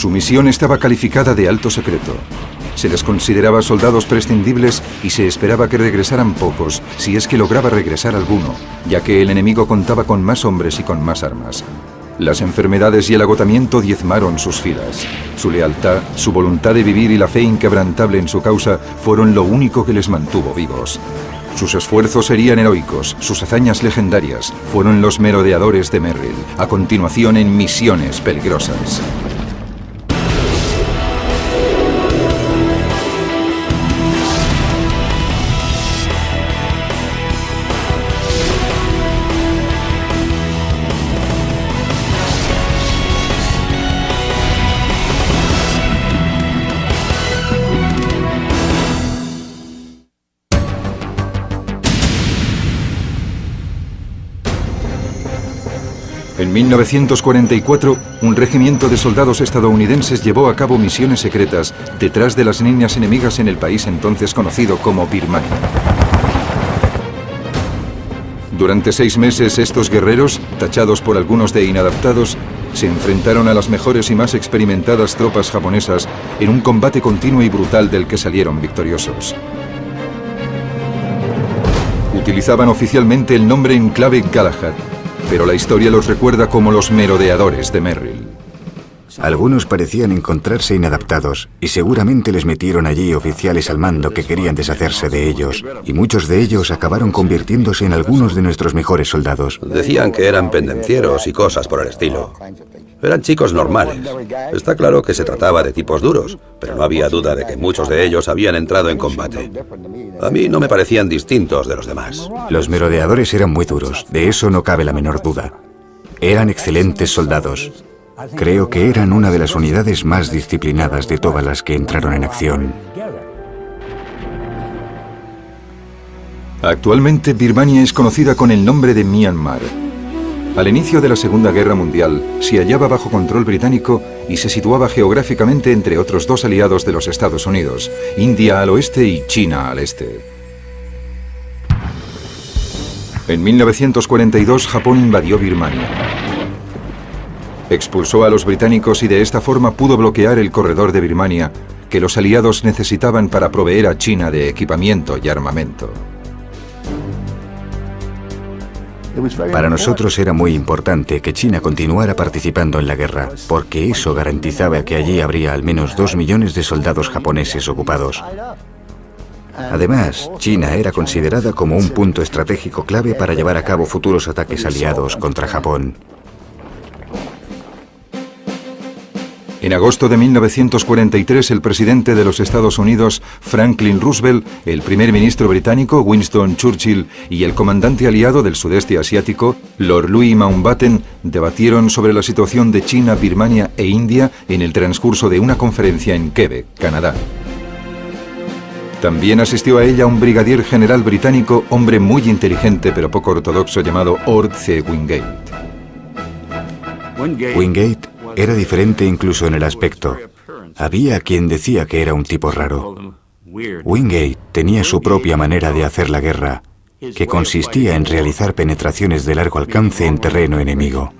Su misión estaba calificada de alto secreto. Se les consideraba soldados prescindibles y se esperaba que regresaran pocos, si es que lograba regresar alguno, ya que el enemigo contaba con más hombres y con más armas. Las enfermedades y el agotamiento diezmaron sus filas. Su lealtad, su voluntad de vivir y la fe inquebrantable en su causa fueron lo único que les mantuvo vivos. Sus esfuerzos serían heroicos, sus hazañas legendarias. Fueron los merodeadores de Merrill, a continuación en misiones peligrosas. En 1944, un regimiento de soldados estadounidenses llevó a cabo misiones secretas detrás de las líneas enemigas en el país entonces conocido como Birmania. Durante 6 meses, estos guerreros, tachados por algunos de inadaptados, se enfrentaron a las mejores y más experimentadas tropas japonesas en un combate continuo y brutal del que salieron victoriosos. Utilizaban oficialmente el nombre en clave Galahad, pero la historia los recuerda como los merodeadores de Merrill. Algunos parecían encontrarse inadaptados y seguramente les metieron allí oficiales al mando que querían deshacerse de ellos, y muchos de ellos acabaron convirtiéndose en algunos de nuestros mejores soldados. Decían que eran pendencieros y cosas por el estilo. Eran chicos normales. Está claro que se trataba de tipos duros, pero no había duda de que muchos de ellos habían entrado en combate. A mí no me parecían distintos de los demás. Los merodeadores eran muy duros, de eso no cabe la menor duda. Eran excelentes soldados. Creo que eran una de las unidades más disciplinadas de todas las que entraron en acción. Actualmente Birmania es conocida con el nombre de Myanmar. Al inicio de la Segunda Guerra Mundial se hallaba bajo control británico y se situaba geográficamente entre otros 2 aliados de los Estados Unidos, India al oeste y China al este. En 1942 Japón invadió Birmania. Expulsó a los británicos y de esta forma pudo bloquear el corredor de Birmania que los aliados necesitaban para proveer a China de equipamiento y armamento. Para nosotros era muy importante que China continuara participando en la guerra, porque eso garantizaba que allí habría al menos 2 millones de soldados japoneses ocupados. Además, China era considerada como un punto estratégico clave para llevar a cabo futuros ataques aliados contra Japón. En agosto de 1943, el presidente de los Estados Unidos, Franklin Roosevelt, el primer ministro británico, Winston Churchill, y el comandante aliado del sudeste asiático, Lord Louis Mountbatten, debatieron sobre la situación de China, Birmania e India en el transcurso de una conferencia en Quebec, Canadá. También asistió a ella un brigadier general británico, hombre muy inteligente pero poco ortodoxo, llamado Ord C. Wingate. Wingate era diferente incluso en el aspecto. Había quien decía que era un tipo raro. Wingate tenía su propia manera de hacer la guerra, que consistía en realizar penetraciones de largo alcance en terreno enemigo.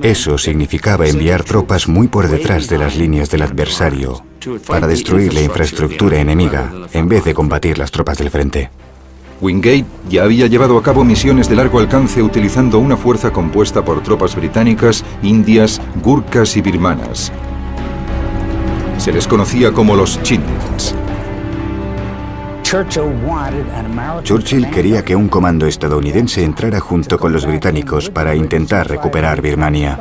Eso significaba enviar tropas muy por detrás de las líneas del adversario para destruir la infraestructura enemiga en vez de combatir las tropas del frente. Wingate ya había llevado a cabo misiones de largo alcance utilizando una fuerza compuesta por tropas británicas, indias, gurkhas y birmanas. Se les conocía como los Chinians. Churchill quería que un comando estadounidense entrara junto con los británicos para intentar recuperar Birmania.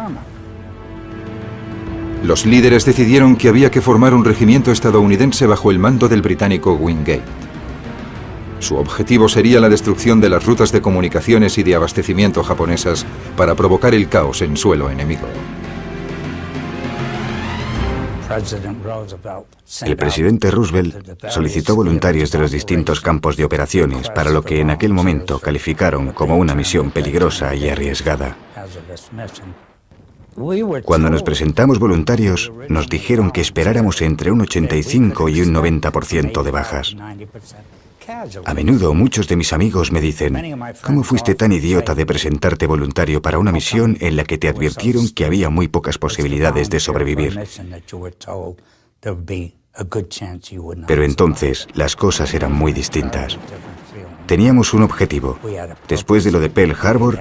Los líderes decidieron que había que formar un regimiento estadounidense bajo el mando del británico Wingate. Su objetivo sería la destrucción de las rutas de comunicaciones y de abastecimiento japonesas para provocar el caos en suelo enemigo. El presidente Roosevelt solicitó voluntarios de los distintos campos de operaciones para lo que en aquel momento calificaron como una misión peligrosa y arriesgada. Cuando nos presentamos voluntarios, nos dijeron que esperáramos entre un 85 y un 90% de bajas. A menudo muchos de mis amigos me dicen, ¿cómo fuiste tan idiota de presentarte voluntario para una misión en la que te advirtieron que había muy pocas posibilidades de sobrevivir? Pero entonces las cosas eran muy distintas. Teníamos un objetivo. Después de lo de Pearl Harbor,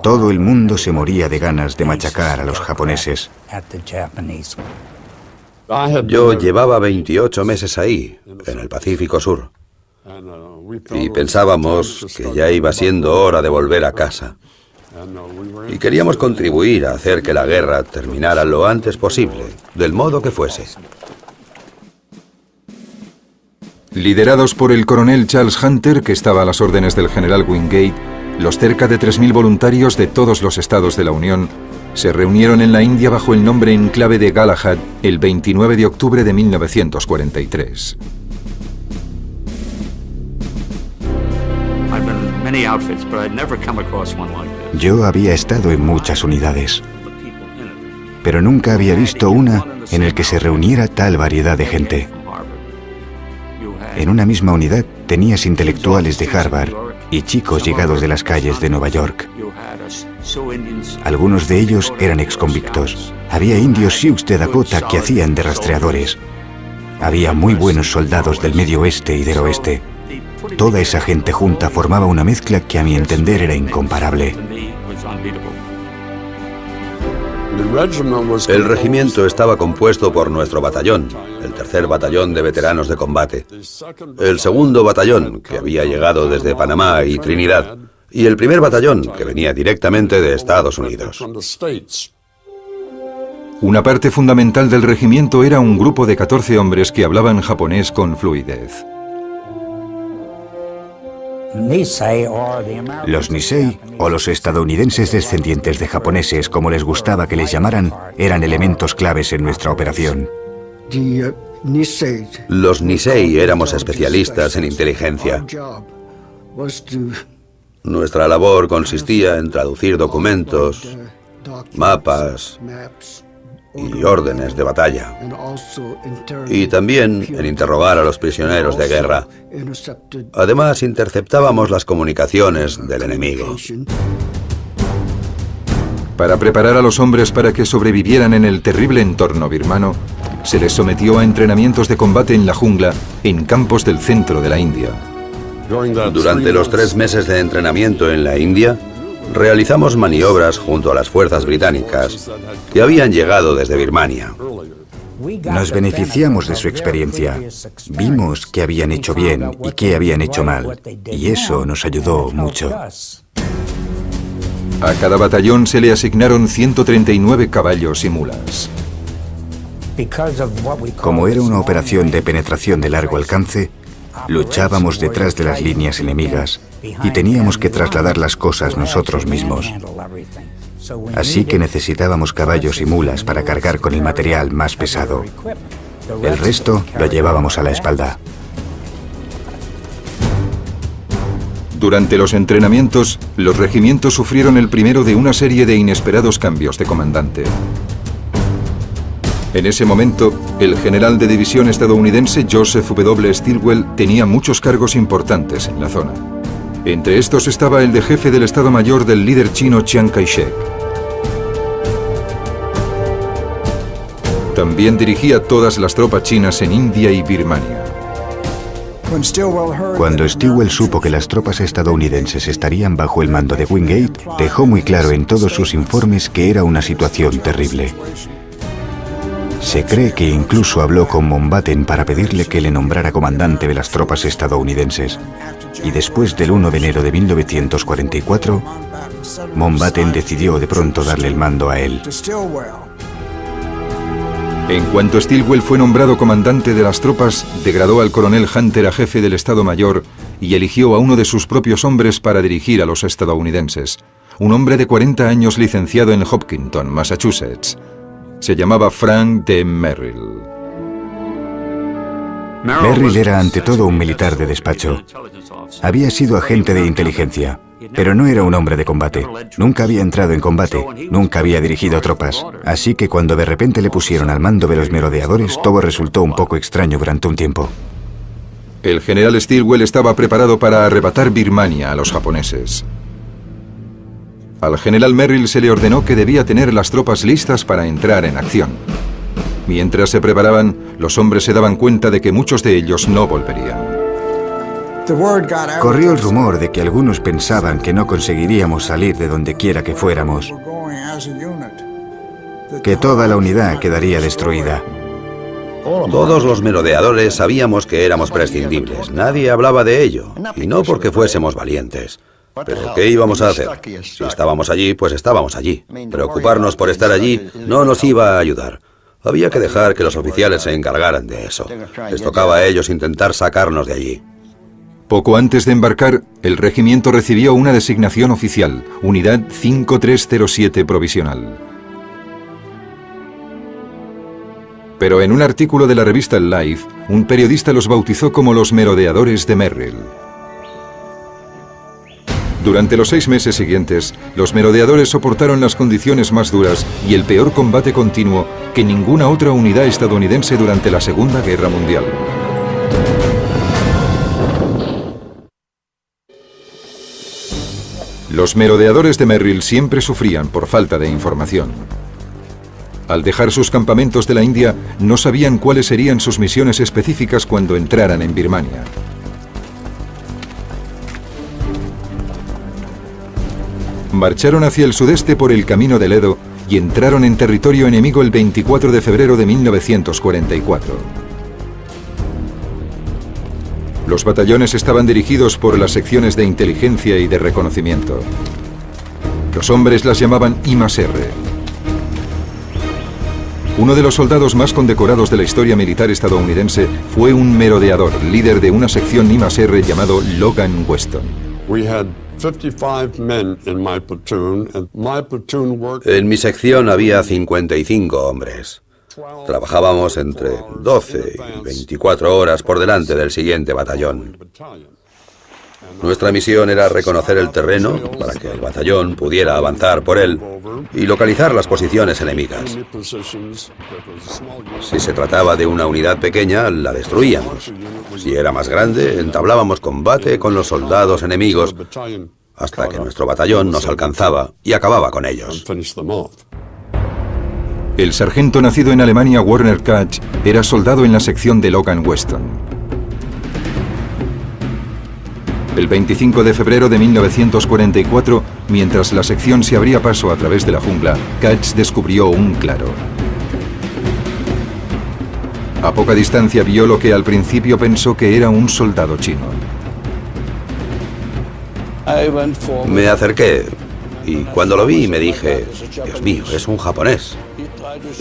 todo el mundo se moría de ganas de machacar a los japoneses. Yo llevaba 28 meses ahí, en el Pacífico Sur, y pensábamos que ya iba siendo hora de volver a casa. Y queríamos contribuir a hacer que la guerra terminara lo antes posible, del modo que fuese. Liderados por el coronel Charles Hunter, que estaba a las órdenes del general Wingate, los cerca de 3.000 voluntarios de todos los estados de la Unión se reunieron en la India bajo el nombre en clave de Galahad el 29 de octubre de 1943. Yo había estado en muchas unidades, pero nunca había visto una en la que se reuniera tal variedad de gente. En una misma unidad tenías intelectuales de Harvard y chicos llegados de las calles de Nueva York. Algunos de ellos eran exconvictos. Había indios Sioux de Dakota que hacían de rastreadores. Había muy buenos soldados del Medio Oeste y del Oeste. Toda esa gente junta formaba una mezcla que a mi entender era incomparable. El regimiento estaba compuesto por nuestro batallón, el tercer batallón de veteranos de combate, el segundo batallón, que había llegado desde Panamá y Trinidad, y el primer batallón, que venía directamente de Estados Unidos. Una parte fundamental del regimiento era un grupo de 14 hombres que hablaban japonés con fluidez. Los Nisei, o los estadounidenses descendientes de japoneses, como les gustaba que les llamaran, eran elementos claves en nuestra operación. Los Nisei éramos especialistas en inteligencia. Nuestra labor consistía en traducir documentos, mapas y órdenes de batalla, y también en interrogar a los prisioneros de guerra. Además, interceptábamos las comunicaciones del enemigo. Para preparar a los hombres para que sobrevivieran en el terrible entorno birmano, se les sometió a entrenamientos de combate en la jungla, en campos del centro de la India. Durante los 3 meses de entrenamiento en la India, realizamos maniobras junto a las fuerzas británicas que habían llegado desde Birmania. Nos beneficiamos de su experiencia. Vimos qué habían hecho bien y qué habían hecho mal, y eso nos ayudó mucho. A cada batallón se le asignaron 139 caballos y mulas. Como era una operación de penetración de largo alcance, luchábamos detrás de las líneas enemigas y teníamos que trasladar las cosas nosotros mismos. Así que necesitábamos caballos y mulas para cargar con el material más pesado. El resto lo llevábamos a la espalda. Durante los entrenamientos, los regimientos sufrieron el primero de una serie de inesperados cambios de comandante. En ese momento, el general de división estadounidense Joseph W. Stilwell tenía muchos cargos importantes en la zona. Entre estos estaba el de jefe del Estado Mayor del líder chino Chiang Kai-shek. También dirigía todas las tropas chinas en India y Birmania. Cuando Stilwell supo que las tropas estadounidenses estarían bajo el mando de Wingate, dejó muy claro en todos sus informes que era una situación terrible. Se cree que incluso habló con Mountbatten para pedirle que le nombrara comandante de las tropas estadounidenses. Y después del 1 de enero de 1944, Mountbatten decidió de pronto darle el mando a él. En cuanto Stilwell fue nombrado comandante de las tropas, degradó al coronel Hunter a jefe del Estado Mayor y eligió a uno de sus propios hombres para dirigir a los estadounidenses. Un hombre de 40 años licenciado en Hopkinton, Massachusetts. Se llamaba Frank D. Merrill. Merrill era ante todo un militar de despacho. Había sido agente de inteligencia, pero no era un hombre de combate. Nunca había entrado en combate, nunca había dirigido tropas. Así que cuando de repente le pusieron al mando de los merodeadores, todo resultó un poco extraño durante un tiempo. El general Stilwell estaba preparado para arrebatar Birmania a los japoneses. Al general Merrill se le ordenó que debía tener las tropas listas para entrar en acción. Mientras se preparaban, los hombres se daban cuenta de que muchos de ellos no volverían. Corrió el rumor de que algunos pensaban que no conseguiríamos salir de donde quiera que fuéramos, que toda la unidad quedaría destruida. Todos los merodeadores sabíamos que éramos prescindibles. Nadie hablaba de ello, y no porque fuésemos valientes. Pero ¿qué íbamos a hacer? Si estábamos allí, pues estábamos allí. Preocuparnos por estar allí no nos iba a ayudar. Había que dejar que los oficiales se encargaran de eso. Les tocaba a ellos intentar sacarnos de allí. Poco antes de embarcar, el regimiento recibió una designación oficial, Unidad 5307 Provisional. Pero en un artículo de la revista Life, un periodista los bautizó como los merodeadores de Merrill. Durante los 6 meses siguientes, los merodeadores soportaron las condiciones más duras y el peor combate continuo que ninguna otra unidad estadounidense durante la Segunda Guerra Mundial. Los merodeadores de Merrill siempre sufrían por falta de información. Al dejar sus campamentos de la India, no sabían cuáles serían sus misiones específicas cuando entraran en Birmania. Marcharon hacia el sudeste por el camino del Edo y entraron en territorio enemigo el 24 de febrero de 1944. Los batallones estaban dirigidos por las secciones de inteligencia y de reconocimiento. Los hombres las llamaban I+R. Uno de los soldados más condecorados de la historia militar estadounidense fue un merodeador, líder de una sección I+R llamado Logan Weston. En mi sección había 55 hombres. Trabajábamos entre 12 y 24 horas por delante del siguiente batallón. Nuestra misión era reconocer el terreno para que el batallón pudiera avanzar por él y localizar las posiciones enemigas. Si se trataba de una unidad pequeña, la destruíamos. Si era más grande, entablábamos combate con los soldados enemigos hasta que nuestro batallón nos alcanzaba y acababa con ellos. El sargento nacido en Alemania, Werner Katz, era soldado en la sección de Logan Weston. El 25 de febrero de 1944, mientras la sección se abría paso a través de la jungla, Katz descubrió un claro. A poca distancia vio lo que al principio pensó que era un soldado chino. Me acerqué y cuando lo vi me dije, Dios mío, es un japonés.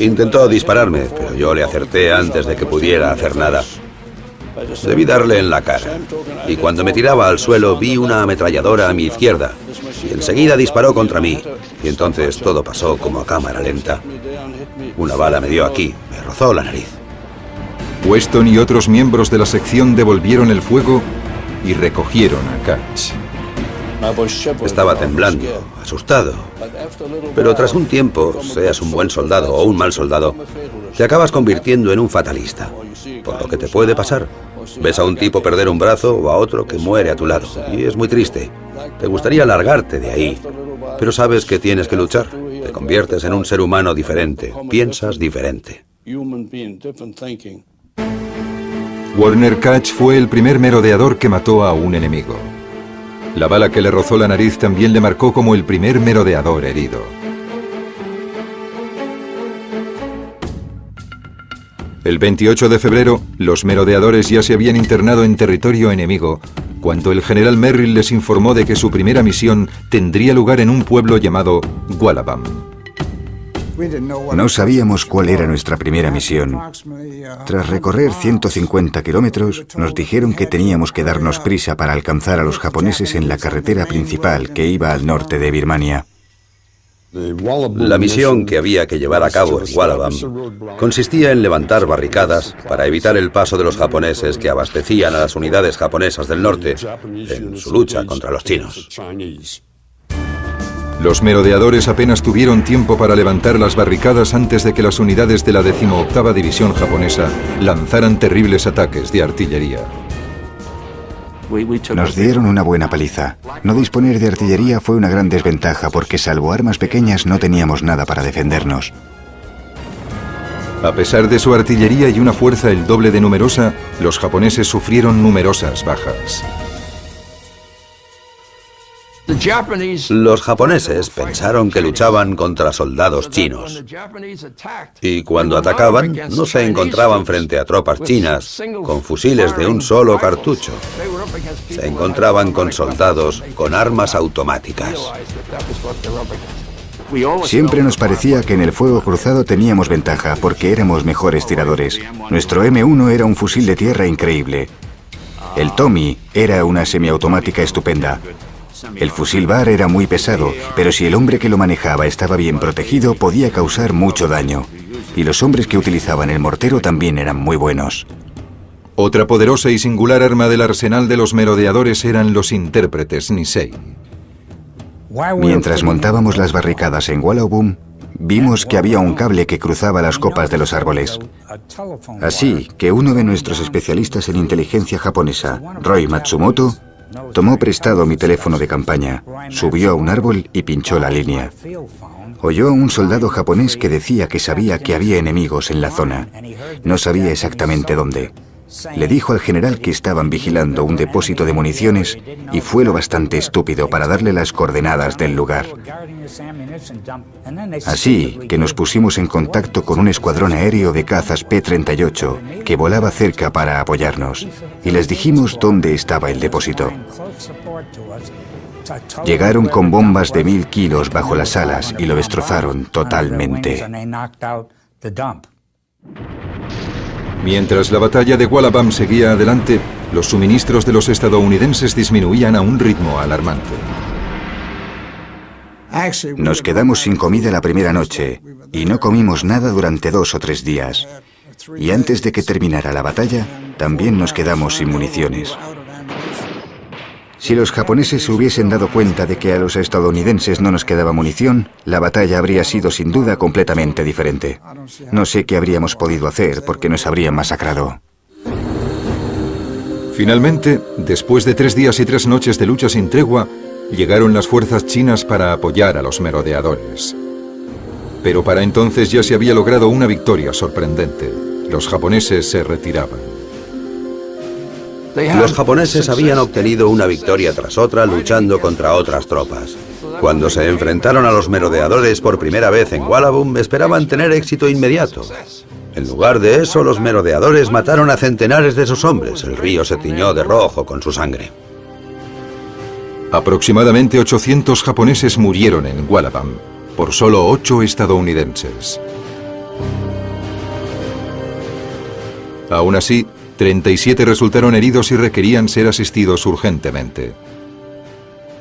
Intentó dispararme, pero yo le acerté antes de que pudiera hacer nada. Debí darle en la cara, y cuando me tiraba al suelo vi una ametralladora a mi izquierda, y enseguida disparó contra mí, y entonces todo pasó como a cámara lenta. Una bala me dio aquí, me rozó la nariz. Weston y otros miembros de la sección devolvieron el fuego y recogieron a Katz. Estaba temblando, asustado. Pero tras un tiempo, seas un buen soldado o un mal soldado, te acabas convirtiendo en un fatalista. Por lo que te puede pasar. Ves a un tipo perder un brazo o a otro que muere a tu lado. Y es muy triste. Te gustaría largarte de ahí. Pero sabes que tienes que luchar. Te conviertes en un ser humano diferente. Piensas diferente. Werner Katz fue el primer merodeador que mató a un enemigo. La bala que le rozó la nariz también le marcó como el primer merodeador herido. El 28 de febrero, los merodeadores ya se habían internado en territorio enemigo, cuando el general Merrill les informó de que su primera misión tendría lugar en un pueblo llamado Gualabam. No sabíamos cuál era nuestra primera misión. Tras recorrer 150 kilómetros, nos dijeron que teníamos que darnos prisa para alcanzar a los japoneses en la carretera principal que iba al norte de Birmania. La misión que había que llevar a cabo en Gualabam consistía en levantar barricadas para evitar el paso de los japoneses que abastecían a las unidades japonesas del norte en su lucha contra los chinos. Los merodeadores apenas tuvieron tiempo para levantar las barricadas antes de que las unidades de la 18ª División japonesa lanzaran terribles ataques de artillería. Nos dieron una buena paliza. No disponer de artillería fue una gran desventaja porque salvo armas pequeñas no teníamos nada para defendernos. A pesar de su artillería y una fuerza el doble de numerosa, los japoneses sufrieron numerosas bajas. Los japoneses pensaron que luchaban contra soldados chinos y cuando atacaban no se encontraban frente a tropas chinas con fusiles de un solo cartucho. Se encontraban con soldados con armas automáticas. Siempre nos parecía que en el fuego cruzado teníamos ventaja porque éramos mejores tiradores. Nuestro M1 era un fusil de tierra increíble. El Tommy era una semiautomática estupenda. El fusil Bar era muy pesado, pero si el hombre que lo manejaba estaba bien protegido, podía causar mucho daño. Y los hombres que utilizaban el mortero también eran muy buenos. Otra poderosa y singular arma del arsenal de los merodeadores eran los intérpretes Nisei. Mientras montábamos las barricadas en Wallabum, vimos que había un cable que cruzaba las copas de los árboles. Así que uno de nuestros especialistas en inteligencia japonesa, Roy Matsumoto, tomó prestado mi teléfono de campaña, subió a un árbol y pinchó la línea. Oyó a un soldado japonés que decía que sabía que había enemigos en la zona. No sabía exactamente dónde. Le dijo al general que estaban vigilando un depósito de municiones y fue lo bastante estúpido para darle las coordenadas del lugar. Así que nos pusimos en contacto con un escuadrón aéreo de cazas P-38 que volaba cerca para apoyarnos y les dijimos dónde estaba el depósito. Llegaron con bombas de 1000 kilos bajo las alas y lo destrozaron totalmente. Mientras la batalla de Wallabam seguía adelante, los suministros de los estadounidenses disminuían a un ritmo alarmante. Nos quedamos sin comida la primera noche y no comimos nada durante 2 o 3 días. Y antes de que terminara la batalla, también nos quedamos sin municiones. Si los japoneses se hubiesen dado cuenta de que a los estadounidenses no nos quedaba munición, la batalla habría sido sin duda completamente diferente. No sé qué habríamos podido hacer porque nos habrían masacrado. Finalmente, después de 3 días y 3 noches de lucha sin tregua, llegaron las fuerzas chinas para apoyar a los merodeadores. Pero para entonces ya se había logrado una victoria sorprendente. Los japoneses se retiraban. Los japoneses habían obtenido una victoria tras otra luchando contra otras tropas. Cuando se enfrentaron a los merodeadores por primera vez en Wallabum, esperaban tener éxito inmediato. En lugar de eso, los merodeadores mataron a centenares de sus hombres. El río se tiñó de rojo con su sangre. Aproximadamente 800 japoneses murieron en Wallabam, por solo 8 estadounidenses. Aún así, 37 resultaron heridos y requerían ser asistidos urgentemente.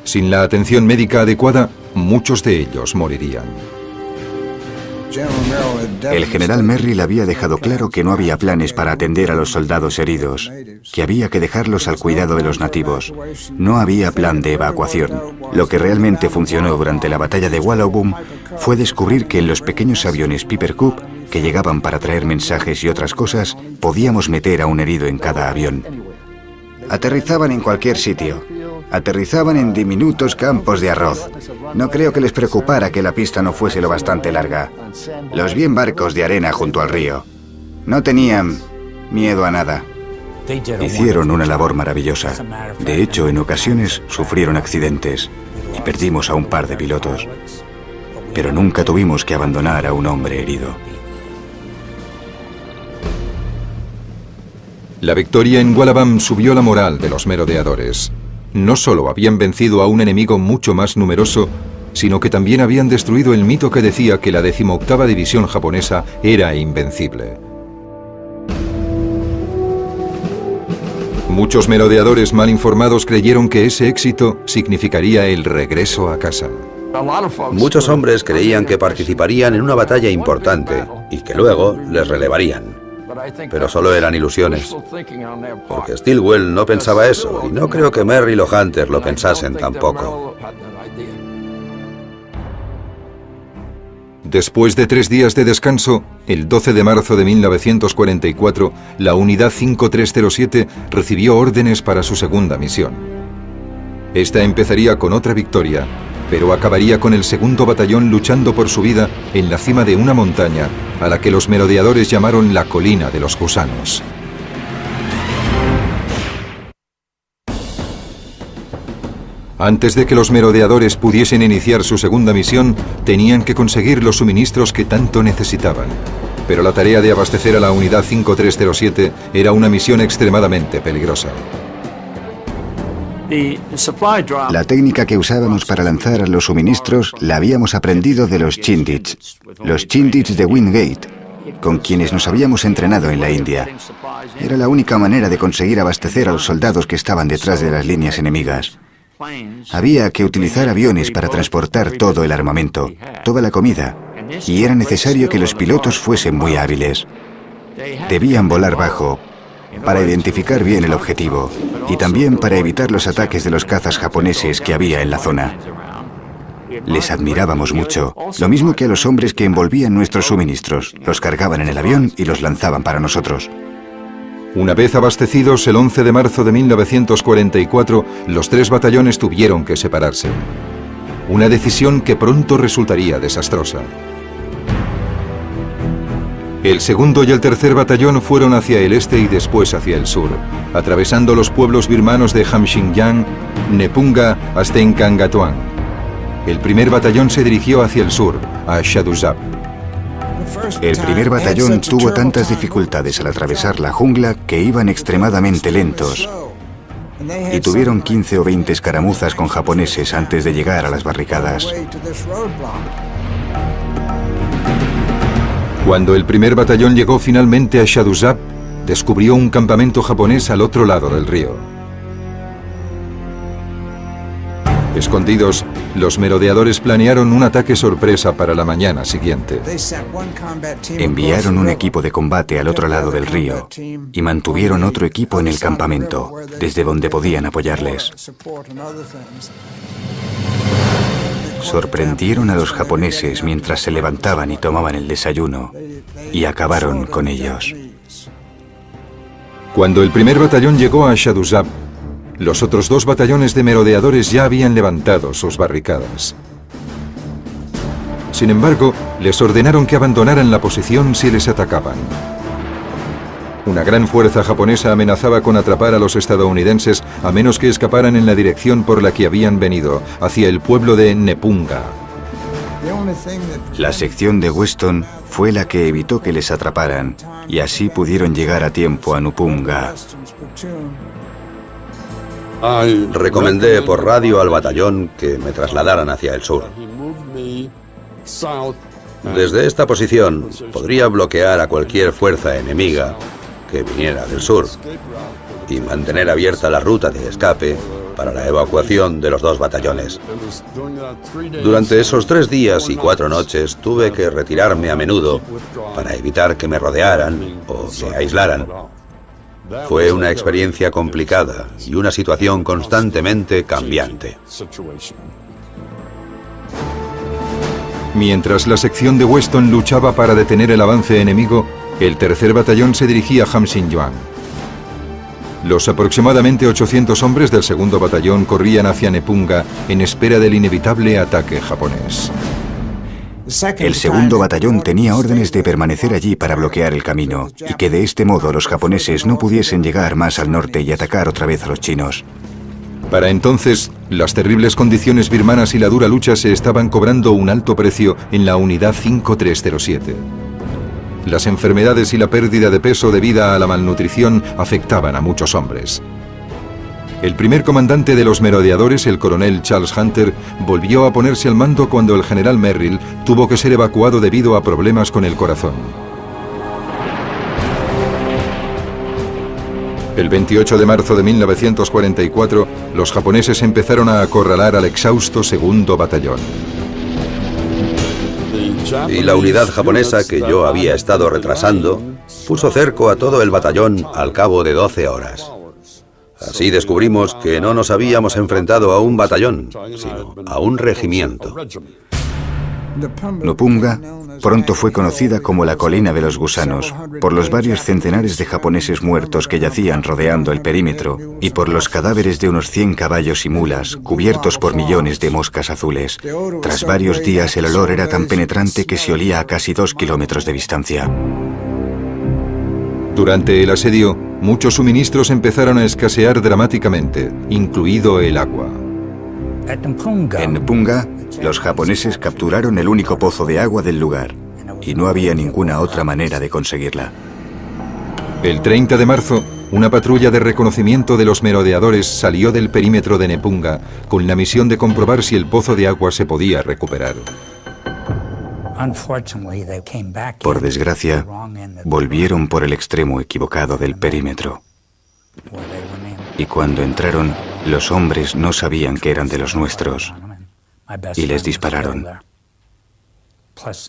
Sin la atención médica adecuada, muchos de ellos morirían. El general Merrill había dejado claro que no había planes para atender a los soldados heridos, que había que dejarlos al cuidado de los nativos. No había plan de evacuación. Lo que realmente funcionó durante la batalla de Wallabum fue descubrir que en los pequeños aviones Piper Cub, que llegaban para traer mensajes y otras cosas, podíamos meter a un herido en cada avión. Aterrizaban en cualquier sitio. Aterrizaban en diminutos campos de arroz. No creo que les preocupara que la pista no fuese lo bastante larga. Los vi en barcos de arena junto al río. No tenían miedo a nada. Hicieron una labor maravillosa. De hecho, en ocasiones sufrieron accidentes y perdimos a un par de pilotos. Pero nunca tuvimos que abandonar a un hombre herido. La victoria en Wallabam subió la moral de los merodeadores. No solo habían vencido a un enemigo mucho más numeroso, sino que también habían destruido el mito que decía que la 18ª división japonesa era invencible. Muchos merodeadores mal informados creyeron que ese éxito significaría el regreso a casa. Muchos hombres creían que participarían en una batalla importante y que luego les relevarían. Pero solo eran ilusiones, porque Stilwell no pensaba eso, y no creo que Merrill o Hunter lo pensasen tampoco. Después de 3 días de descanso, el 12 de marzo de 1944, la Unidad 5307 recibió órdenes para su segunda misión. Esta empezaría con otra victoria, pero acabaría con el segundo batallón luchando por su vida en la cima de una montaña a la que los merodeadores llamaron la Colina de los Gusanos. Antes de que los merodeadores pudiesen iniciar su segunda misión, tenían que conseguir los suministros que tanto necesitaban. Pero la tarea de abastecer a la Unidad 5307 era una misión extremadamente peligrosa. La técnica que usábamos para lanzar los suministros la habíamos aprendido de los Chindits de Wingate, con quienes nos habíamos entrenado en la India. Era la única manera de conseguir abastecer a los soldados que estaban detrás de las líneas enemigas. Había que utilizar aviones para transportar todo el armamento, toda la comida, y era necesario que los pilotos fuesen muy hábiles. Debían volar bajo para identificar bien el objetivo y también para evitar los ataques de los cazas japoneses que había en la zona. Les admirábamos mucho, lo mismo que a los hombres que envolvían nuestros suministros. Los cargaban en el avión y los lanzaban para nosotros. Una vez abastecidos, el 11 de marzo de 1944, los 3 batallones tuvieron que separarse. Una decisión que pronto resultaría desastrosa. El segundo y el tercer batallón fueron hacia el este y después hacia el sur, atravesando los pueblos birmanos de Hamxingyang, Nepunga hasta Enkangatuan. El primer batallón se dirigió hacia el sur, a Shaduzab. El primer batallón tuvo tantas dificultades al atravesar la jungla que iban extremadamente lentos y tuvieron 15 o 20 escaramuzas con japoneses antes de llegar a las barricadas. Cuando el primer batallón llegó finalmente a Shaduzab, descubrió un campamento japonés al otro lado del río. Escondidos, los merodeadores planearon un ataque sorpresa para la mañana siguiente. Enviaron un equipo de combate al otro lado del río y mantuvieron otro equipo en el campamento, desde donde podían apoyarles. Sorprendieron a los japoneses mientras se levantaban y tomaban el desayuno, y acabaron con ellos. Cuando el primer batallón llegó a Shaduzab, los otros 2 batallones de merodeadores ya habían levantado sus barricadas. Sin embargo, les ordenaron que abandonaran la posición si les atacaban. Una gran fuerza japonesa amenazaba con atrapar a los estadounidenses a menos que escaparan en la dirección por la que habían venido, hacia el pueblo de Nepunga. La sección de Weston fue la que evitó que les atraparan, y así pudieron llegar a tiempo a Nepunga. Recomendé por radio al batallón que me trasladaran hacia el sur. Desde esta posición podría bloquear a cualquier fuerza enemiga que viniera del sur y mantener abierta la ruta de escape para la evacuación de los 2 batallones. Durante esos 3 días y 4 noches tuve que retirarme a menudo para evitar que me rodearan o me aislaran. Fue una experiencia complicada y una situación constantemente cambiante. Mientras la sección de Weston luchaba para detener el avance enemigo, el tercer batallón se dirigía a Hamxingyang. Los aproximadamente 800 hombres del segundo batallón corrían hacia Nepunga en espera del inevitable ataque japonés. El segundo batallón tenía órdenes de permanecer allí para bloquear el camino y que de este modo los japoneses no pudiesen llegar más al norte y atacar otra vez a los chinos. Para entonces, las terribles condiciones birmanas y la dura lucha se estaban cobrando un alto precio en la Unidad 5307. Las enfermedades y la pérdida de peso debido a la malnutrición afectaban a muchos hombres. El primer comandante de los merodeadores, el coronel Charles Hunter, volvió a ponerse al mando cuando el general Merrill tuvo que ser evacuado debido a problemas con el corazón. El 28 de marzo de 1944, los japoneses empezaron a acorralar al exhausto segundo batallón. Y la unidad japonesa que yo había estado retrasando puso cerco a todo el batallón al cabo de 12 horas. Así descubrimos que no nos habíamos enfrentado a un batallón, sino a un regimiento. Nupunga pronto fue conocida como la colina de los gusanos, por los varios centenares de japoneses muertos que yacían rodeando el perímetro y por los cadáveres de unos 100 caballos y mulas cubiertos por millones de moscas azules. Tras varios días el olor era tan penetrante que se olía a casi 2 kilómetros de distancia. Durante el asedio, muchos suministros empezaron a escasear dramáticamente, incluido el agua. En Nupunga, los japoneses capturaron el único pozo de agua del lugar y no había ninguna otra manera de conseguirla. El 30 de marzo, una patrulla de reconocimiento de los merodeadores salió del perímetro de Nepunga con la misión de comprobar si el pozo de agua se podía recuperar. Por desgracia, volvieron por el extremo equivocado del perímetro. Y cuando entraron, los hombres no sabían que eran de los nuestros y les dispararon.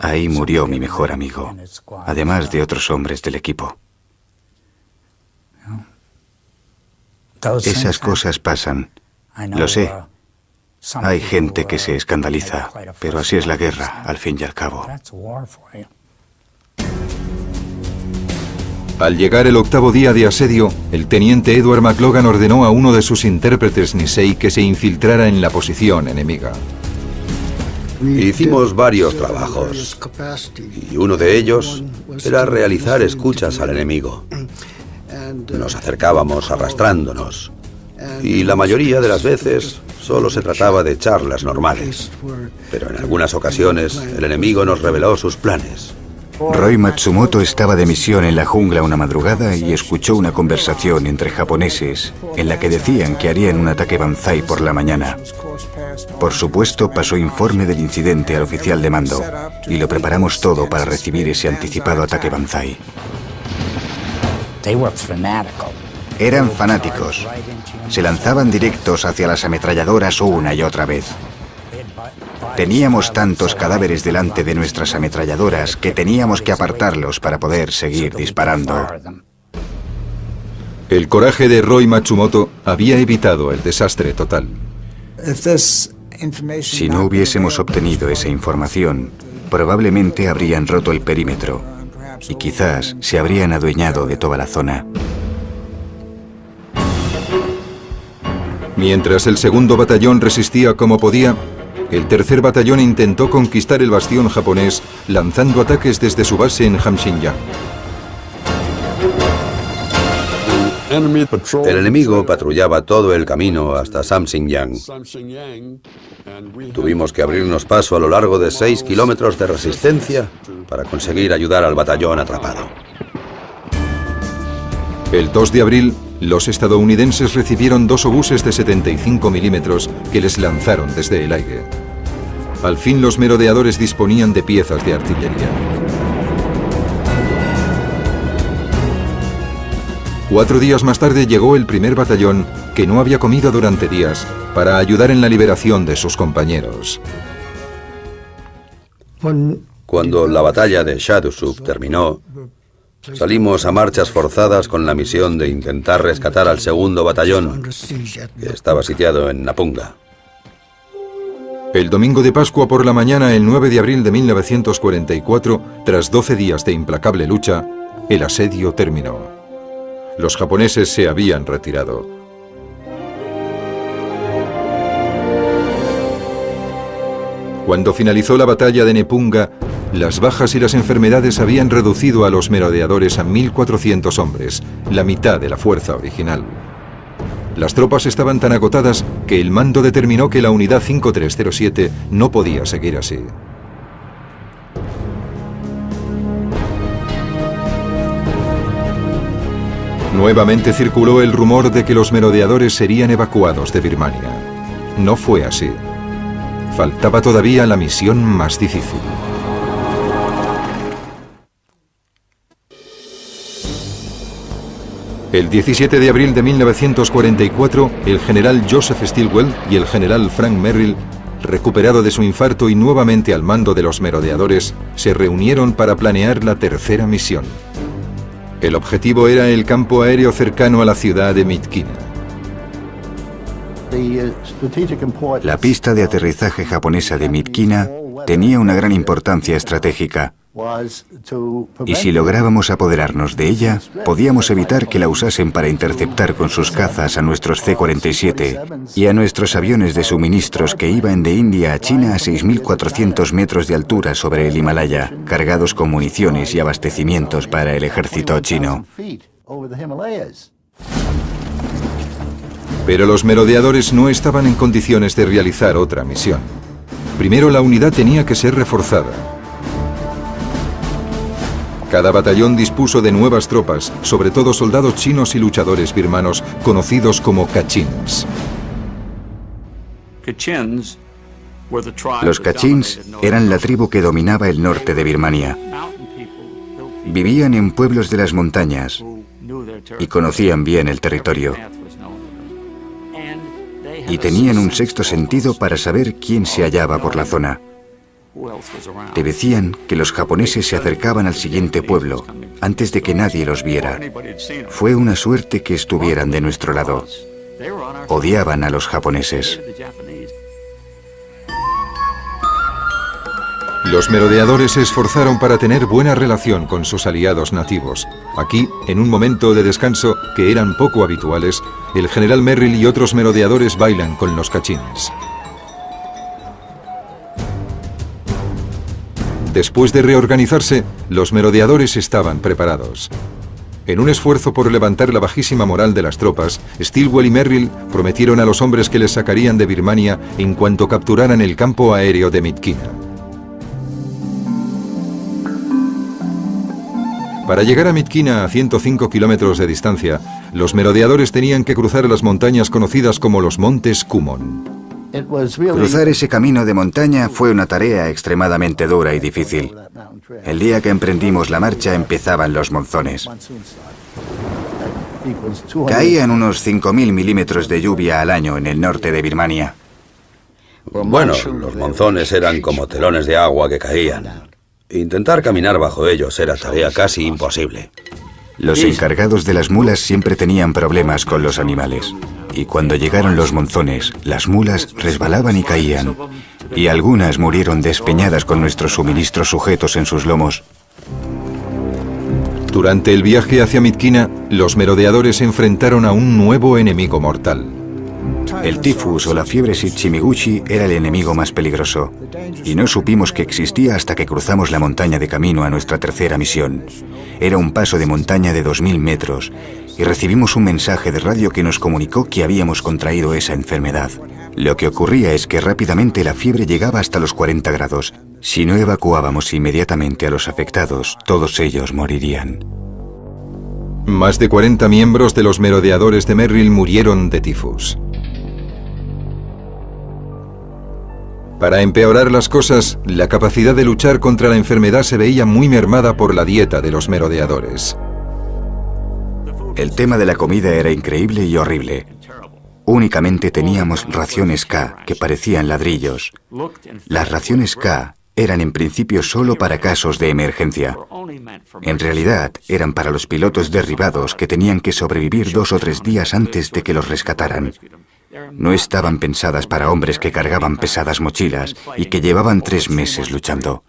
Ahí murió mi mejor amigo, además de otros hombres del equipo. Esas cosas pasan, lo sé. Hay gente que se escandaliza, pero así es la guerra, al fin y al cabo. Al llegar el 8º día de asedio, el teniente Edward McLogan ordenó a uno de sus intérpretes Nisei que se infiltrara en la posición enemiga. Hicimos varios trabajos y uno de ellos era realizar escuchas al enemigo. Nos acercábamos arrastrándonos y la mayoría de las veces solo se trataba de charlas normales, pero en algunas ocasiones el enemigo nos reveló sus planes. Roy Matsumoto estaba de misión en la jungla una madrugada y escuchó una conversación entre japoneses en la que decían que harían un ataque banzai por la mañana. Por supuesto, pasó informe del incidente al oficial de mando y lo preparamos todo para recibir ese anticipado ataque banzai. Eran fanáticos. Se lanzaban directos hacia las ametralladoras una y otra vez. Teníamos tantos cadáveres delante de nuestras ametralladoras que teníamos que apartarlos para poder seguir disparando. El coraje de Roy Matsumoto había evitado el desastre total. Si no hubiésemos obtenido esa información, probablemente habrían roto el perímetro y quizás se habrían adueñado de toda la zona. Mientras el 2º batallón resistía como podía, el 3er batallón intentó conquistar el bastión japonés lanzando ataques desde su base en Hamshingyang. El enemigo patrullaba todo el camino hasta Samxingyang. Tuvimos que abrirnos paso a lo largo de 6 kilómetros de resistencia para conseguir ayudar al batallón atrapado. El 2 de abril, los estadounidenses recibieron 2 obuses de 75 milímetros que les lanzaron desde el aire. Al fin los merodeadores disponían de piezas de artillería. 4 días más tarde llegó el 1er batallón, que no había comido durante días, para ayudar en la liberación de sus compañeros. Cuando la batalla de Shadusub terminó, salimos a marchas forzadas con la misión de intentar rescatar al 2º batallón, que estaba sitiado en Napunga. El domingo de Pascua por la mañana, el 9 de abril de 1944, tras 12 días de implacable lucha, el asedio terminó. Los japoneses se habían retirado. Cuando finalizó la batalla de Nepunga, las bajas y las enfermedades habían reducido a los merodeadores a 1.400 hombres, la mitad de la fuerza original. Las tropas estaban tan agotadas que el mando determinó que la unidad 5307 no podía seguir así. Nuevamente circuló el rumor de que los merodeadores serían evacuados de Birmania. No fue así. Faltaba todavía la misión más difícil. El 17 de abril de 1944, el general Joseph Stilwell y el general Frank Merrill, recuperado de su infarto y nuevamente al mando de los merodeadores, se reunieron para planear la tercera misión. El objetivo era el campo aéreo cercano a la ciudad de Myitkyina. La pista de aterrizaje japonesa de Myitkyina tenía una gran importancia estratégica. Y si lográbamos apoderarnos de ella, podíamos evitar que la usasen para interceptar con sus cazas a nuestros C-47 y a nuestros aviones de suministros que iban de India a China a 6.400 metros de altura sobre el Himalaya, cargados con municiones y abastecimientos para el ejército chino. Pero los merodeadores no estaban en condiciones de realizar otra misión. Primero, la unidad tenía que ser reforzada. Cada batallón dispuso de nuevas tropas, sobre todo soldados chinos y luchadores birmanos, conocidos como Kachins. Los Kachins eran la tribu que dominaba el norte de Birmania. Vivían en pueblos de las montañas y conocían bien el territorio. Y tenían un sexto sentido para saber quién se hallaba por la zona. Te decían que los japoneses se acercaban al siguiente pueblo, antes de que nadie los viera. Fue una suerte que estuvieran de nuestro lado. Odiaban a los japoneses. Los merodeadores se esforzaron para tener buena relación con sus aliados nativos. Aquí, en un momento de descanso que eran poco habituales, el general Merrill y otros merodeadores bailan con los Kachins. Después de reorganizarse, los merodeadores estaban preparados. En un esfuerzo por levantar la bajísima moral de las tropas, Stilwell y Merrill prometieron a los hombres que les sacarían de Birmania en cuanto capturaran el campo aéreo de Myitkyina. Para llegar a Myitkyina a 105 kilómetros de distancia, los merodeadores tenían que cruzar las montañas conocidas como los Montes Kumon. Cruzar ese camino de montaña fue una tarea extremadamente dura y difícil. El día que emprendimos la marcha empezaban los monzones. Caían unos 5.000 milímetros de lluvia al año en el norte de Birmania. Bueno, los monzones eran como telones de agua que caían. Intentar caminar bajo ellos era tarea casi imposible. Los encargados de las mulas siempre tenían problemas con los animales. Y cuando llegaron los monzones, las mulas resbalaban y caían. Y algunas murieron despeñadas con nuestros suministros sujetos en sus lomos. Durante el viaje hacia Myitkyina, los merodeadores se enfrentaron a un nuevo enemigo mortal. El tifus o la fiebre Shichimiguchi era el enemigo más peligroso. Y no supimos que existía hasta que cruzamos la montaña de camino a nuestra tercera misión. Era un paso de montaña de 2.000 metros y recibimos un mensaje de radio que nos comunicó que habíamos contraído esa enfermedad. Lo que ocurría es que rápidamente la fiebre llegaba hasta los 40 grados. Si no evacuábamos inmediatamente a los afectados, todos ellos morirían. Más de 40 miembros de los merodeadores de Merrill murieron de tifus. Para empeorar las cosas, la capacidad de luchar contra la enfermedad se veía muy mermada por la dieta de los merodeadores. El tema de la comida era increíble y horrible. Únicamente teníamos raciones K, que parecían ladrillos. Las raciones K eran en principio solo para casos de emergencia. En realidad, eran para los pilotos derribados que tenían que sobrevivir 2 o 3 días antes de que los rescataran. No estaban pensadas para hombres que cargaban pesadas mochilas y que llevaban 3 meses luchando.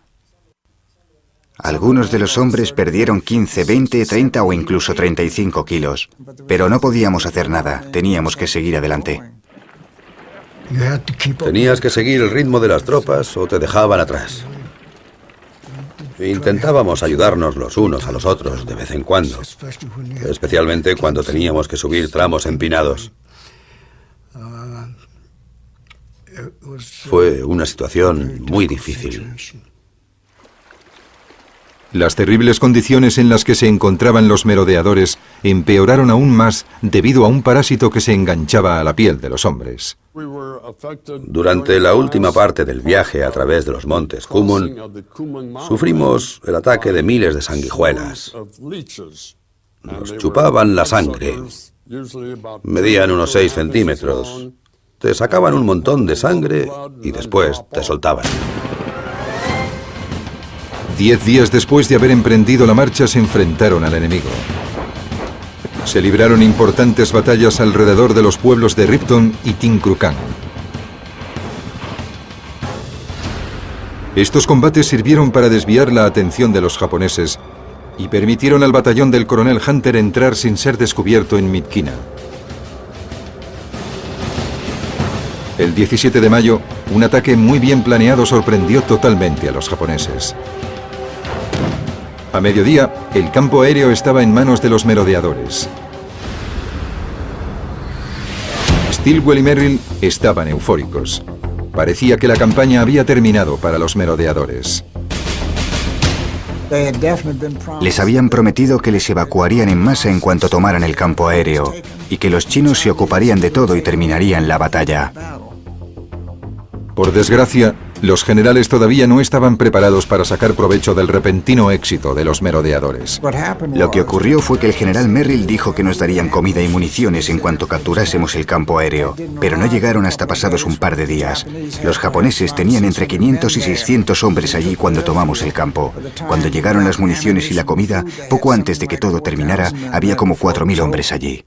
Algunos de los hombres perdieron 15, 20, 30 o incluso 35 kilos. Pero no podíamos hacer nada, teníamos que seguir adelante. Tenías que seguir el ritmo de las tropas o te dejaban atrás. Intentábamos ayudarnos los unos a los otros de vez en cuando, especialmente cuando teníamos que subir tramos empinados. Fue una situación muy difícil. Las terribles condiciones en las que se encontraban los merodeadores empeoraron aún más debido a un parásito que se enganchaba a la piel de los hombres. Durante la última parte del viaje a través de los montes Kumon, sufrimos el ataque de miles de sanguijuelas. Nos chupaban la sangre. Medían unos 6 centímetros. Te sacaban un montón de sangre y después te soltaban. 10 días después de haber emprendido la marcha, se enfrentaron al enemigo. Se libraron importantes batallas alrededor de los pueblos de Ripton y Tinkrukan. Estos combates sirvieron para desviar la atención de los japoneses y permitieron al batallón del coronel Hunter entrar sin ser descubierto en Myitkyina. El 17 de mayo, un ataque muy bien planeado sorprendió totalmente a los japoneses. A mediodía, el campo aéreo estaba en manos de los merodeadores. Stilwell y Merrill estaban eufóricos. Parecía que la campaña había terminado para los merodeadores. Les habían prometido que les evacuarían en masa en cuanto tomaran el campo aéreo y que los chinos se ocuparían de todo y terminarían la batalla. Por desgracia, los generales todavía no estaban preparados para sacar provecho del repentino éxito de los merodeadores. Lo que ocurrió fue que el general Merrill dijo que nos darían comida y municiones en cuanto capturásemos el campo aéreo, pero no llegaron hasta pasados un par de días. Los japoneses tenían entre 500 y 600 hombres allí cuando tomamos el campo. Cuando llegaron las municiones y la comida, poco antes de que todo terminara, había como 4.000 hombres allí.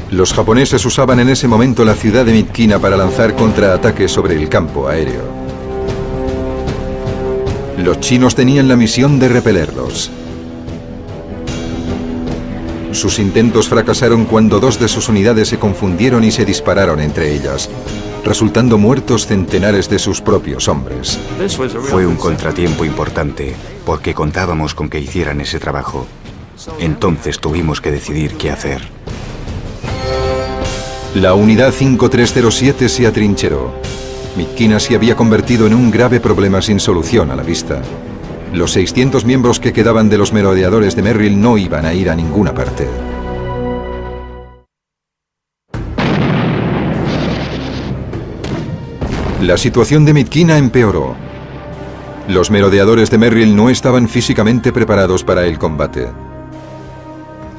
Los japoneses usaban en ese momento la ciudad de Myitkyina para lanzar contraataques sobre el campo aéreo. Los chinos tenían la misión de repelerlos. Sus intentos fracasaron cuando 2 de sus unidades se confundieron y se dispararon entre ellas, resultando muertos centenares de sus propios hombres. Fue un contratiempo importante, porque contábamos con que hicieran ese trabajo. Entonces tuvimos que decidir qué hacer. La unidad 5307 se atrincheró. Myitkyina se había convertido en un grave problema sin solución a la vista. Los 600 miembros que quedaban de los merodeadores de Merrill no iban a ir a ninguna parte. La situación de Myitkyina empeoró. Los merodeadores de Merrill no estaban físicamente preparados para el combate.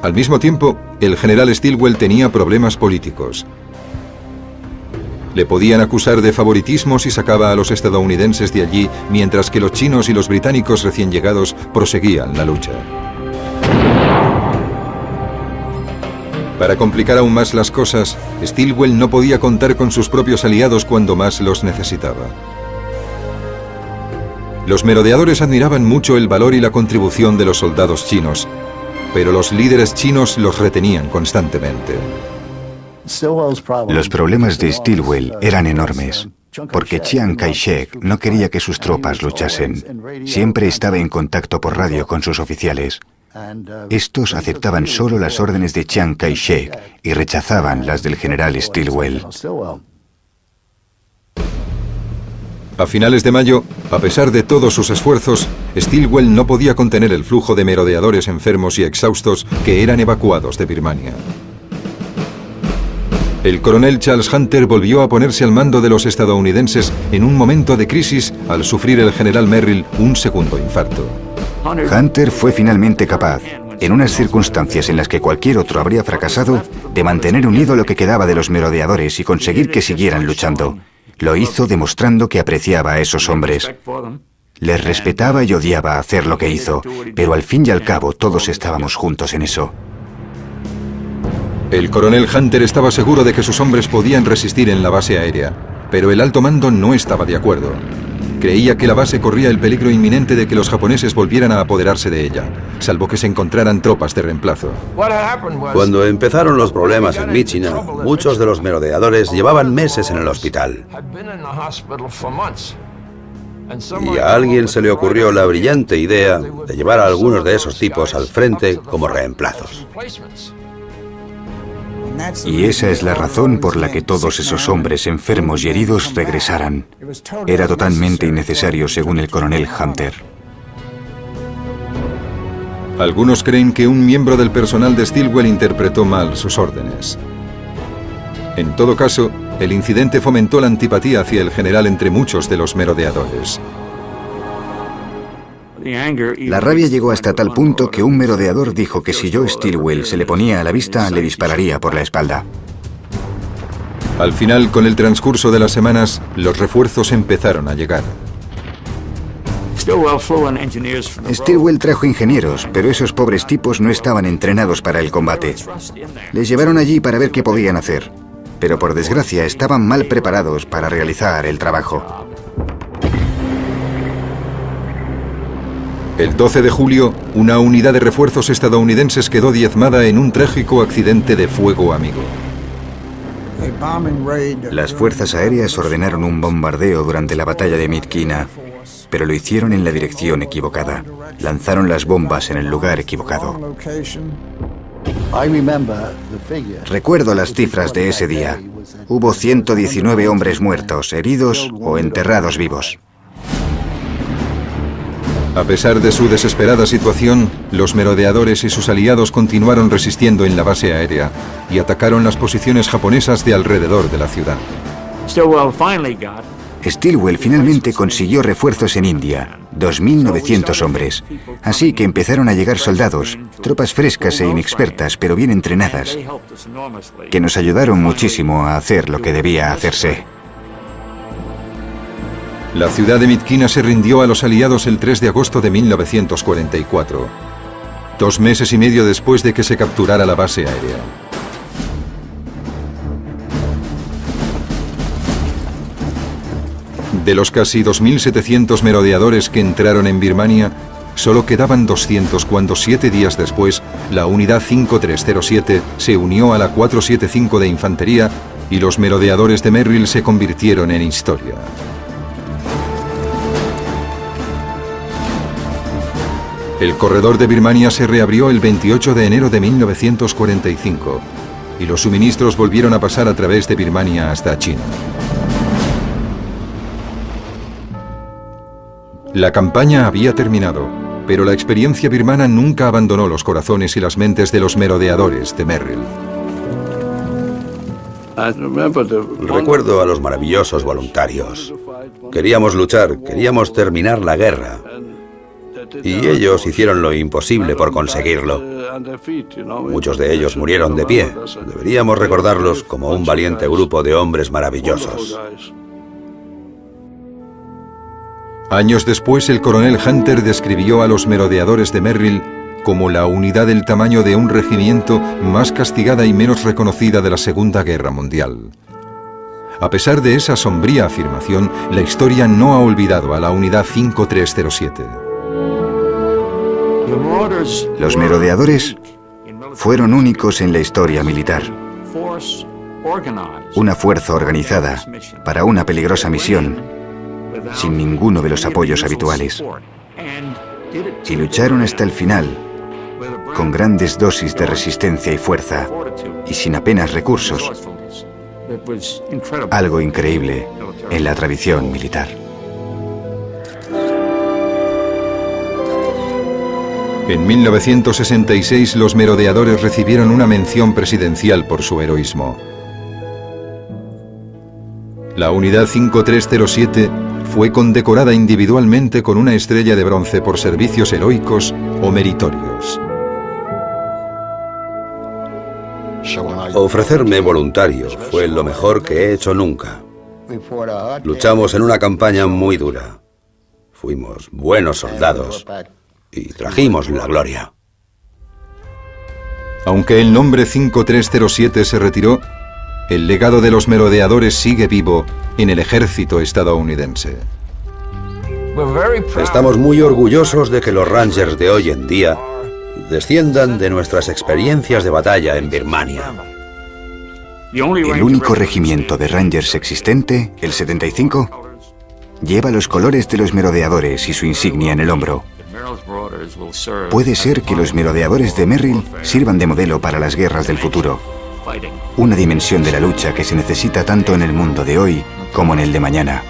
Al mismo tiempo, el general Stilwell tenía problemas políticos. Le podían acusar de favoritismo si sacaba a los estadounidenses de allí, mientras que los chinos y los británicos recién llegados proseguían la lucha. Para complicar aún más las cosas, Stilwell no podía contar con sus propios aliados cuando más los necesitaba. Los merodeadores admiraban mucho el valor y la contribución de los soldados chinos, pero los líderes chinos los retenían constantemente. Los problemas de Stilwell eran enormes, porque Chiang Kai-shek no quería que sus tropas luchasen. Siempre estaba en contacto por radio con sus oficiales. Estos aceptaban solo las órdenes de Chiang Kai-shek y rechazaban las del general Stilwell. A finales de mayo, a pesar de todos sus esfuerzos, Stilwell no podía contener el flujo de merodeadores enfermos y exhaustos que eran evacuados de Birmania. El coronel Charles Hunter volvió a ponerse al mando de los estadounidenses en un momento de crisis al sufrir el general Merrill un segundo infarto. Hunter fue finalmente capaz, en unas circunstancias en las que cualquier otro habría fracasado, de mantener unido lo que quedaba de los merodeadores y conseguir que siguieran luchando. Lo hizo demostrando que apreciaba a esos hombres. Les respetaba y odiaba hacer lo que hizo, pero al fin y al cabo todos estábamos juntos en eso. El coronel Hunter estaba seguro de que sus hombres podían resistir en la base aérea, pero el alto mando no estaba de acuerdo. Creía que la base corría el peligro inminente de que los japoneses volvieran a apoderarse de ella, salvo que se encontraran tropas de reemplazo. Cuando empezaron los problemas en Myitkyina, muchos de los merodeadores llevaban meses en el hospital. Y a alguien se le ocurrió la brillante idea de llevar a algunos de esos tipos al frente como reemplazos. Y esa es la razón por la que todos esos hombres enfermos y heridos regresaran. Era totalmente innecesario, según el coronel Hunter. Algunos creen que un miembro del personal de Stilwell interpretó mal sus órdenes. En todo caso, el incidente fomentó la antipatía hacia el general entre muchos de los merodeadores. La rabia llegó hasta tal punto que un merodeador dijo que si Joe Stilwell se le ponía a la vista, le dispararía por la espalda. Al final, con el transcurso de las semanas, los refuerzos empezaron a llegar. Stilwell trajo ingenieros, pero esos pobres tipos no estaban entrenados para el combate. Les llevaron allí para ver qué podían hacer, pero por desgracia estaban mal preparados para realizar el trabajo. El 12 de julio, una unidad de refuerzos estadounidenses quedó diezmada en un trágico accidente de fuego amigo. Las fuerzas aéreas ordenaron un bombardeo durante la batalla de Midkina, pero lo hicieron en la dirección equivocada. Lanzaron las bombas en el lugar equivocado. Recuerdo las cifras de ese día. Hubo 119 hombres muertos, heridos o enterrados vivos. A pesar de su desesperada situación, los merodeadores y sus aliados continuaron resistiendo en la base aérea y atacaron las posiciones japonesas de alrededor de la ciudad. Stilwell finalmente consiguió refuerzos en India, 2.900 hombres. Así que empezaron a llegar soldados, tropas frescas e inexpertas, pero bien entrenadas, que nos ayudaron muchísimo a hacer lo que debía hacerse. La ciudad de Midkina se rindió a los aliados el 3 de agosto de 1944, 2 meses y medio después de que se capturara la base aérea. De los casi 2.700 merodeadores que entraron en Birmania, solo quedaban 200 cuando 7 días después la unidad 5307 se unió a la 475 de infantería y los merodeadores de Merrill se convirtieron en historia. El corredor de Birmania se reabrió el 28 de enero de 1945 y los suministros volvieron a pasar a través de Birmania hasta China. La campaña había terminado, pero la experiencia birmana nunca abandonó los corazones y las mentes de los merodeadores de Merrill. Recuerdo a los maravillosos voluntarios. Queríamos luchar, queríamos terminar la guerra. Y ellos hicieron lo imposible por conseguirlo. Muchos de ellos murieron de pie. Deberíamos recordarlos como un valiente grupo de hombres maravillosos. Años después, el coronel Hunter describió a los merodeadores de Merrill como la unidad del tamaño de un regimiento más castigada y menos reconocida de la Segunda Guerra Mundial. A pesar de esa sombría afirmación, la historia no ha olvidado a la unidad 5307. Los merodeadores fueron únicos en la historia militar. Una fuerza organizada para una peligrosa misión, sin ninguno de los apoyos habituales. Y lucharon hasta el final, con grandes dosis de resistencia y fuerza, y sin apenas recursos. Algo increíble en la tradición militar. En 1966 los merodeadores recibieron una mención presidencial por su heroísmo. La unidad 5307 fue condecorada individualmente con una estrella de bronce por servicios heroicos o meritorios. Ofrecerme voluntario fue lo mejor que he hecho nunca. Luchamos en una campaña muy dura. Fuimos buenos soldados y trajimos la gloria. Aunque el nombre 5307 se retiró, el legado de los merodeadores sigue vivo en el ejército estadounidense. Estamos muy orgullosos de que los Rangers de hoy en día desciendan de nuestras experiencias de batalla en Birmania. El único regimiento de Rangers existente, el 75, lleva los colores de los merodeadores y su insignia en el hombro. Puede ser que los merodeadores de Merrill sirvan de modelo para las guerras del futuro. Una dimensión de la lucha que se necesita tanto en el mundo de hoy como en el de mañana.